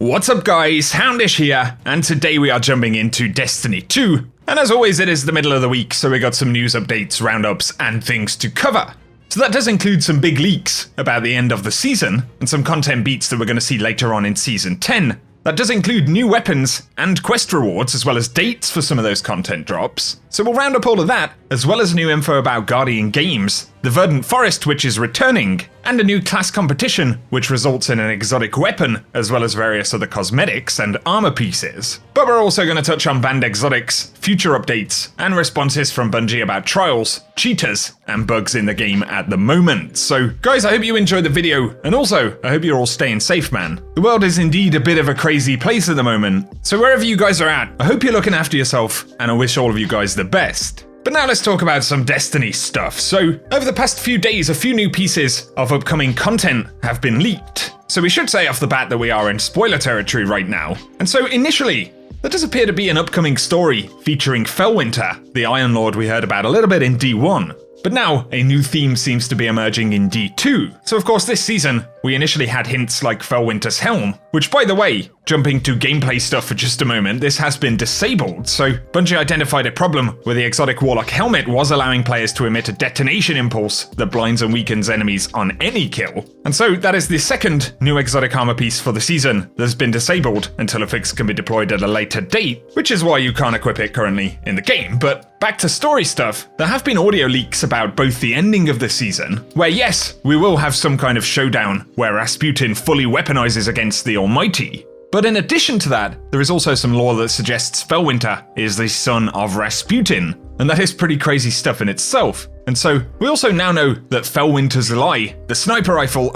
What's up guys, Houndish here, and today we are jumping into Destiny 2. And as always, it is the middle of the week, so we got some news updates, roundups, and things to cover. So that does include some big leaks about the end of the season, and some content beats that we're going to see later on in Season 10. That does include new weapons and quest rewards, as well as dates for some of those content drops. So we'll round up all of that, as well as new info about Guardian Games, the Verdant Forest which is returning, and a new class competition which results in an exotic weapon, as well as various other cosmetics and armor pieces. But we're also going to touch on banned exotics, future updates, and responses from Bungie about trials, cheaters, and bugs in the game at the moment. So guys, I hope you enjoyed the video, and also I hope you're all staying safe, man. The world is indeed a bit of a crazy place at the moment, so wherever you guys are at, I hope you're looking after yourself, and I wish all of you guys the best. But now let's talk about some Destiny stuff. So, over the past few days, a few new pieces of upcoming content have been leaked. So we should say off the bat that we are in spoiler territory right now. And so initially, there does appear to be an upcoming story featuring Felwinter, the Iron Lord we heard about a little bit in D1. But now, a new theme seems to be emerging in D2. So of course this season, we initially had hints like Felwinter's Helm, which by the way, jumping to gameplay stuff for just a moment, this has been disabled. So Bungie identified a problem where the exotic Warlock helmet was allowing players to emit a detonation impulse that blinds and weakens enemies on any kill. And so that is the second new exotic armor piece for the season that's been disabled until a fix can be deployed at a later date, which is why you can't equip it currently in the game. But back to story stuff, there have been audio leaks about both the ending of the season, where yes, we will have some kind of showdown where Rasputin fully weaponizes against the Almighty. But in addition to that, there is also some lore that suggests Felwinter is the son of Rasputin, and that is pretty crazy stuff in itself. And so, we also now know that Felwinter's Lie, the sniper rifle,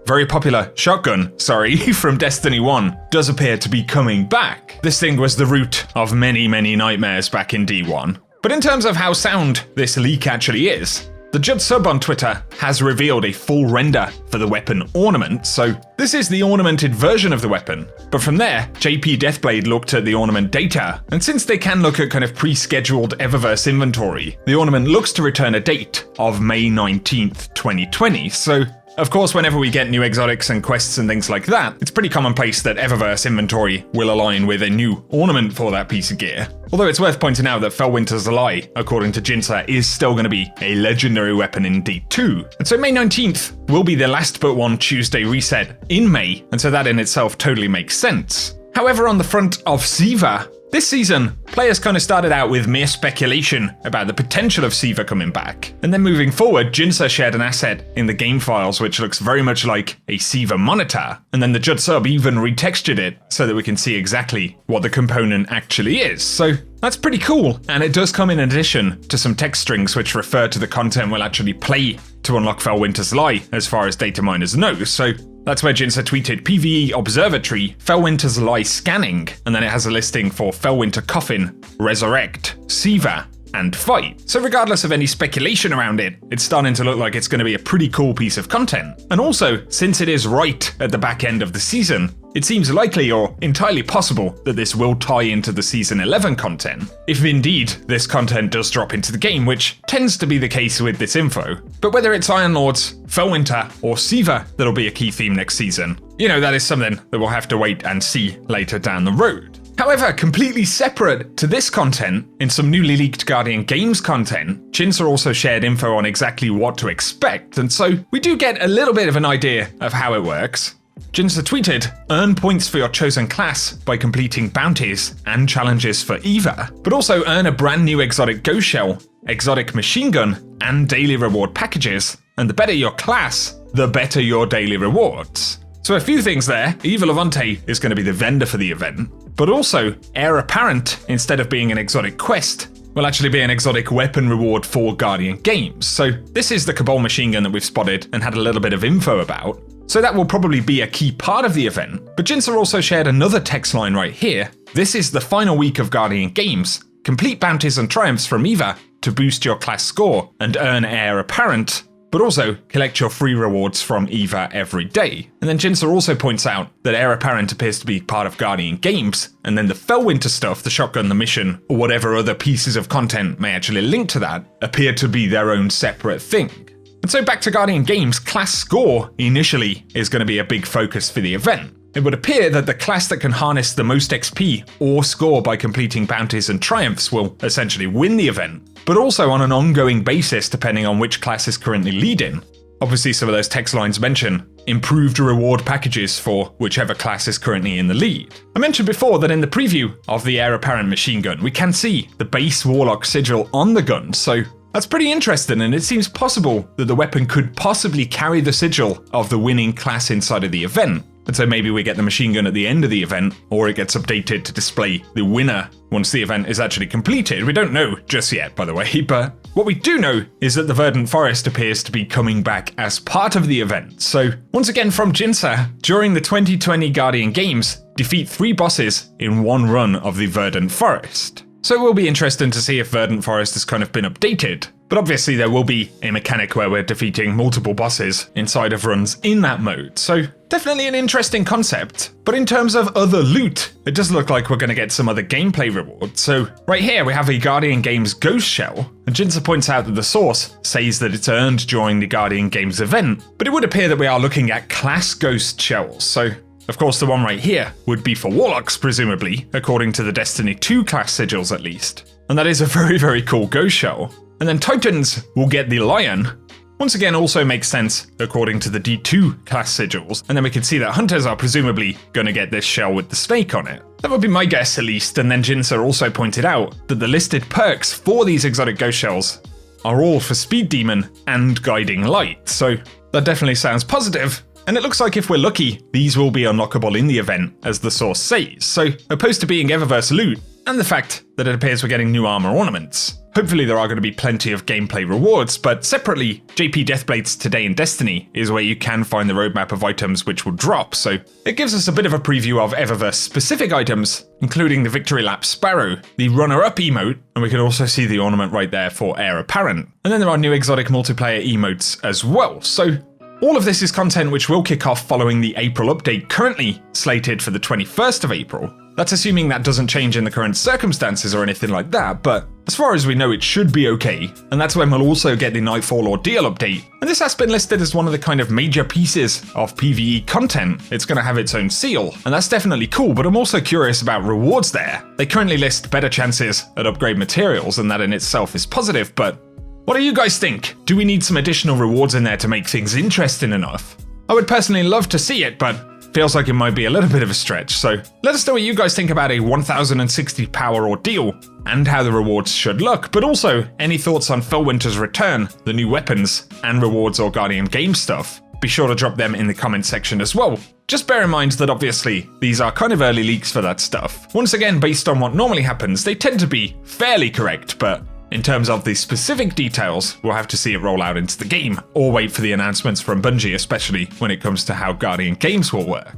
very popular shotgun, from Destiny 1, does appear to be coming back. This thing was the root of many, many nightmares back in D1. But in terms of how sound this leak actually is, the Judd Sub on Twitter has revealed a full render for the weapon ornament, so this is the ornamented version of the weapon. But from there, JP Deathblade looked at the ornament data, and since they can look at kind of pre-scheduled Eververse inventory, the ornament looks to return a date of May 19th, 2020, so of course, whenever we get new exotics and quests and things like that, it's pretty commonplace that Eververse inventory will align with a new ornament for that piece of gear. Although it's worth pointing out that Felwinter's Lie, according to Jinsa, is still going to be a legendary weapon in D2. And so May 19th will be the last but one Tuesday reset in May, and so that in itself totally makes sense. However, on the front of Siva, this season, players kind of started out with mere speculation about the potential of Siva coming back. And then moving forward, Jinsa shared an asset in the game files which looks very much like a Siva monitor. And then the Judd Sub even retextured it so that we can see exactly what the component actually is. So that's pretty cool. And it does come in addition to some text strings which refer to the content we'll actually play to unlock Felwinter's Lie, as far as data miners know. So that's where Jinsa tweeted PvE Observatory, Felwinter's Lie scanning, and then it has a listing for Felwinter Coffin, Resurrect, Siva, and Fight. So regardless of any speculation around it, it's starting to look like it's going to be a pretty cool piece of content. And also, since it is right at the back end of the season, it seems likely or entirely possible that this will tie into the Season 11 content, if indeed this content does drop into the game, which tends to be the case with this info. But whether it's Iron Lords, Felwinter, or Siva that'll be a key theme next season, that is something that we'll have to wait and see later down the road. However, completely separate to this content, in some newly leaked Guardian Games content, Jinsa also shared info on exactly what to expect, and so we do get a little bit of an idea of how it works. Jinsa tweeted, earn points for your chosen class by completing bounties and challenges for Eva, but also earn a brand new exotic ghost shell, exotic machine gun, and daily reward packages, and the better your class, the better your daily rewards. So a few things there. Eva Levante is going to be the vendor for the event, but also Heir Apparent, instead of being an exotic quest, will actually be an exotic weapon reward for Guardian Games. So this is the Cabal machine gun that we've spotted and had a little bit of info about. So that will probably be a key part of the event. But Jinsa also shared another text line right here. This is the final week of Guardian Games. Complete bounties and triumphs from Eva to boost your class score and earn Heir Apparent, but also collect your free rewards from Eva every day. And then Jinsa also points out that Heir Apparent appears to be part of Guardian Games, and then the Felwinter stuff, the shotgun, the mission, or whatever other pieces of content may actually link to that, appear to be their own separate thing. And so back to Guardian Games, class score initially is going to be a big focus for the event. it would appear that the class that can harness the most XP or score by completing bounties and triumphs will essentially win the event, but also on an ongoing basis depending on which class is currently leading. Obviously some of those text lines mention improved reward packages for whichever class is currently in the lead. I mentioned before that in the preview of the Heir Apparent machine gun, we can see the base Warlock sigil on the gun, so that's pretty interesting, and it seems possible that the weapon could possibly carry the sigil of the winning class inside of the event. And so maybe we get the machine gun at the end of the event, or it gets updated to display the winner once the event is actually completed. We don't know just yet, by the way, but what we do know is that the Verdant Forest appears to be coming back as part of the event. So once again from Jinza, during the 2020 Guardian Games, defeat 3 bosses in one run of the Verdant Forest. So it will be interesting to see if Verdant Forest has kind of been updated. But obviously there will be a mechanic where we're defeating multiple bosses inside of runs in that mode, so definitely an interesting concept. But in terms of other loot, it does look like we're going to get some other gameplay rewards. So right here we have a Guardian Games Ghost Shell, and Jinza points out that the source says that it's earned during the Guardian Games event, but it would appear that we are looking at class Ghost Shells, so of course the one right here would be for Warlocks presumably, according to the Destiny 2 class sigils at least. And that is a very, very cool Ghost Shell. And then Titans will get the Lion. Once again also makes sense according to the D2 class sigils, and then we can see that Hunters are presumably going to get this shell with the snake on it. That would be my guess at least, and then Jinza also pointed out that the listed perks for these exotic ghost shells are all for Speed Demon and Guiding Light, so that definitely sounds positive. And it looks like if we're lucky, these will be unlockable in the event, as the source says. So opposed to being Eververse loot, and the fact that it appears we're getting new armor ornaments, hopefully there are going to be plenty of gameplay rewards, but separately, JP Deathblade's Today in Destiny is where you can find the roadmap of items which will drop, so it gives us a bit of a preview of Eververse specific items, including the Victory Lap Sparrow, the runner-up emote, and we can also see the ornament right there for Heir Apparent. And then there are new exotic multiplayer emotes as well, so all of this is content which will kick off following the April update, currently slated for the 21st of April. That's assuming that doesn't change in the current circumstances or anything like that, but as far as we know it should be okay, and that's when we'll also get the Nightfall Ordeal update, and this has been listed as one of the kind of major pieces of PvE content. It's going to have its own seal, and that's definitely cool, but I'm also curious about rewards there. They currently list better chances at upgrade materials, and that in itself is positive, but what do you guys think? Do we need some additional rewards in there to make things interesting enough? I would personally love to see it, but feels like it might be a little bit of a stretch, so let us know what you guys think about a 1060 power ordeal and how the rewards should look, but also any thoughts on Felwinter's return, the new weapons, and rewards or Guardian game stuff. Be sure to drop them in the comment section as well. Just bear in mind that obviously these are kind of early leaks for that stuff. Once again, based on what normally happens, they tend to be fairly correct, but in terms of the specific details, we'll have to see it roll out into the game, or wait for the announcements from Bungie, especially when it comes to how Guardian Games will work.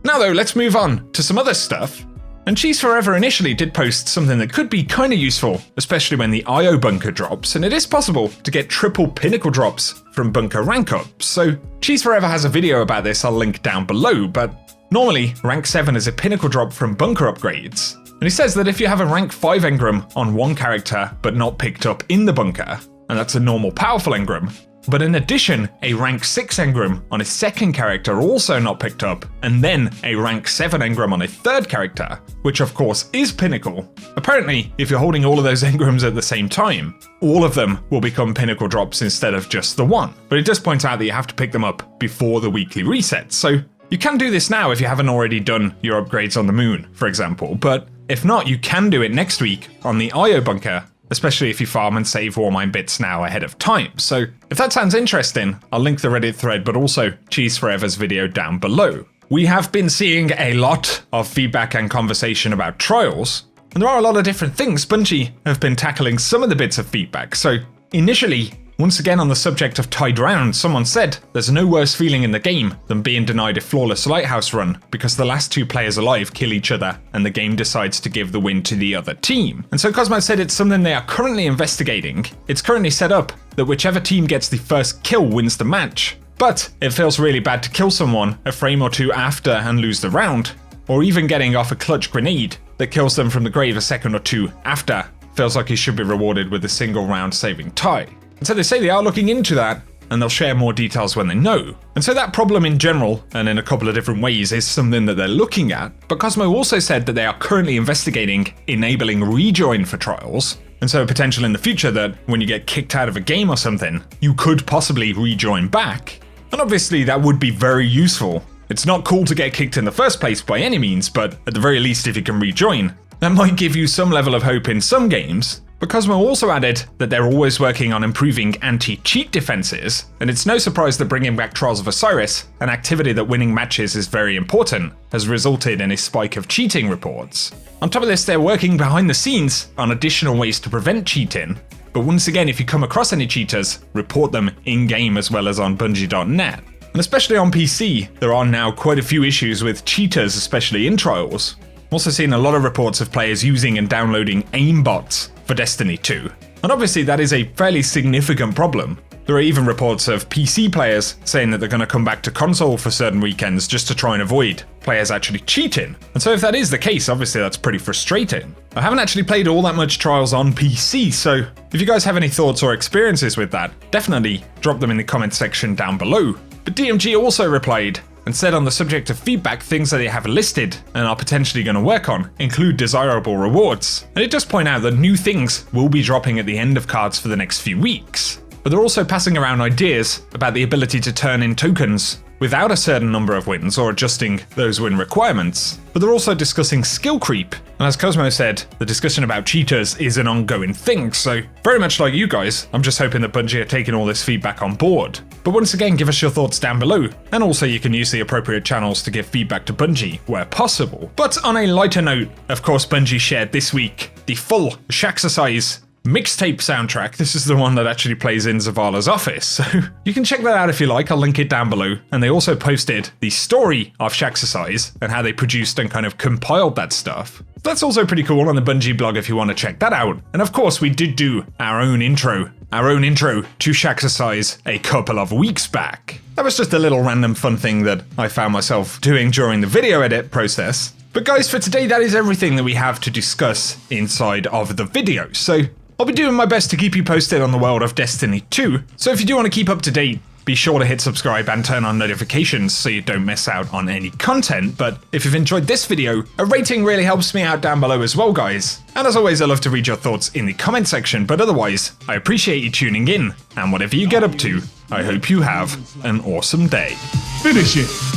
Now though, let's move on to some other stuff. And Cheese Forever initially did post something that could be kind of useful, especially when the IO bunker drops, and it is possible to get triple Pinnacle drops from bunker rank ups. So Cheese Forever has a video about this I'll link down below, but normally rank 7 is a Pinnacle drop from bunker upgrades. And he says that if you have a rank 5 engram on one character but not picked up in the bunker, and that's a normal powerful engram, but in addition a rank 6 engram on a second character also not picked up, and then a rank 7 engram on a third character, which of course is Pinnacle, apparently if you're holding all of those engrams at the same time, all of them will become Pinnacle drops instead of just the one. But it does point out that you have to pick them up before the weekly reset, so you can do this now if you haven't already done your upgrades on the moon, for example, but if not, you can do it next week on the IO bunker, especially if you farm and save Warmine bits now ahead of time. So if that sounds interesting, I'll link the Reddit thread, but also Cheese Forever's video down below. We have been seeing a lot of feedback and conversation about trials, and there are a lot of different things. Bungie have been tackling some of the bits of feedback. So initially, once again on the subject of tied round, someone said there's no worse feeling in the game than being denied a flawless lighthouse run because the last 2 players alive kill each other and the game decides to give the win to the other team. And so Cosmo said it's something they are currently investigating. It's currently set up that whichever team gets the first kill wins the match, but it feels really bad to kill someone a frame or 2 after and lose the round, or even getting off a clutch grenade that kills them from the grave a second or 2 after feels like he should be rewarded with a single round saving tie. And so they say they are looking into that, and they'll share more details when they know. And so that problem in general, and in a couple of different ways, is something that they're looking at. But Cosmo also said that they are currently investigating enabling rejoin for trials. And so a potential in the future that when you get kicked out of a game or something, you could possibly rejoin back. And obviously that would be very useful. It's not cool to get kicked in the first place by any means, but at the very least if you can rejoin, that might give you some level of hope in some games. But Cosmo also added that they're always working on improving anti-cheat defenses, and it's no surprise that bringing back Trials of Osiris, an activity that winning matches is very important, has resulted in a spike of cheating reports. On top of this, they're working behind the scenes on additional ways to prevent cheating, but once again, if you come across any cheaters, report them in-game as well as on Bungie.net. And especially on PC, there are now quite a few issues with cheaters, especially in Trials. I've also seen a lot of reports of players using and downloading aimbots for Destiny 2. And obviously that is a fairly significant problem. There are even reports of PC players saying that they're going to come back to console for certain weekends just to try and avoid players actually cheating. And so if that is the case, obviously that's pretty frustrating. I haven't actually played all that much Trials on PC, so if you guys have any thoughts or experiences with that, definitely drop them in the comment section down below. But DMG also replied and said on the subject of feedback, things that they have listed and are potentially going to work on include desirable rewards. And it does point out that new things will be dropping at the end of cards for the next few weeks. But they're also passing around ideas about the ability to turn in tokens without a certain number of wins or adjusting those win requirements. But they're also discussing skill creep. And as Cosmo said, the discussion about cheaters is an ongoing thing, so very much like you guys, I'm just hoping that Bungie are taking all this feedback on board. But once again, give us your thoughts down below, and also you can use the appropriate channels to give feedback to Bungie where possible. But on a lighter note, of course Bungie shared this week the full Shaxercise mixtape soundtrack. This is the one that actually plays in Zavala's office, so you can check that out if you like, I'll link it down below. And they also posted the story of Shaxercise and how they produced and kind of compiled that stuff. That's also pretty cool on the Bungie blog if you want to check that out. And of course we did do our own intro to Shaxercise a couple of weeks back. That was just a little random fun thing that I found myself doing during the video edit process. But guys, for today that is everything that we have to discuss inside of the video. So I'll be doing my best to keep you posted on the world of Destiny 2, so if you do want to keep up to date, be sure to hit subscribe and turn on notifications so you don't miss out on any content. But if you've enjoyed this video, a rating really helps me out down below as well, guys. And as always, I love to read your thoughts in the comment section, but otherwise, I appreciate you tuning in, and whatever you get up to, I hope you have an awesome day. Finish it!